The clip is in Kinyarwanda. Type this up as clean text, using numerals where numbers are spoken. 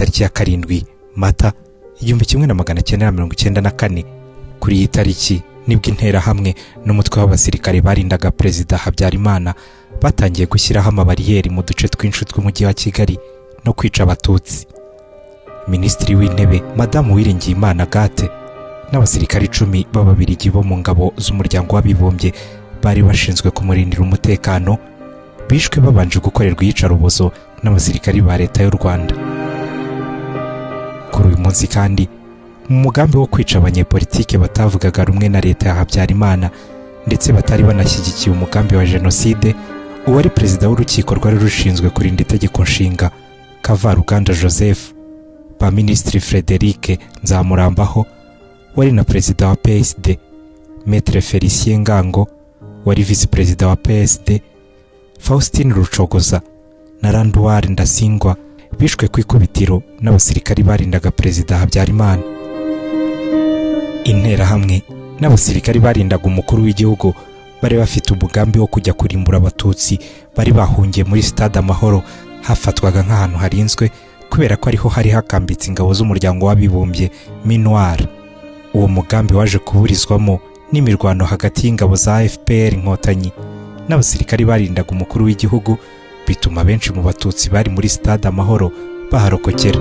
tariki ya 7 Mata 1994. Kuri iyi tariki nibwo Interahamwe n'umutwe w'abasirikare barindaga Perezida Habyarimana batangiye gushyiraho amabariyeri mu duce twinshi tw'umujyi wa Kigali no kwica Abatutsi. Minisitiri w'Intebe Madamu Uwiringiyimana Agathe n'abasirikare 10 b'Ababiligi bo mu ngabo z'umuryango w'abibumbye bari bashinzwe kumurindira umutekano bishwe babanje gukorerwa iyicarubozo n'abasirikare ba leta y'u Rwanda. Kuri uyu munsi kandi mu mugambi wo kwica abanyepolitike batavugaga rumwe na leta ya Habyarimana ndetse batari banashyigikiye umugambi wa Jenoside, uwari perezida w'urukiko rwari rushinzwe kurinda itegeko nshinga Kavaruganda Joseph, ba Minisitiri Frederic Nzamurambaho wari na perezida wa PSD, Maître Felicien Ngango wari vice perezida wa PSD, Faustin Rucogoza na Randuwari Ndasingwa bishwe ku ikubitiro n'abasirikari barindaga Perezida Habyarimana. Interahamwe n'abasirikari barindaga umukuru w'igihugu bari bafite umugambi wo kujya kurimbura Abatutsi bari bahungiye muri Stade Amahoro, hafatwaga nk'ahantu harinzwe kubera ko ariho hari hakambitse ingabo z'umuryango w'abibumbye MINUAR. Uwo mugambi waje kuburizwamo n'imirwano hagati y'ingabo za FPR Inkotanyi n'abasirikari barindaga umukuru w'igihugu, bituma benshi mu Batutsi bari muri Stade Amahoro baharokokera.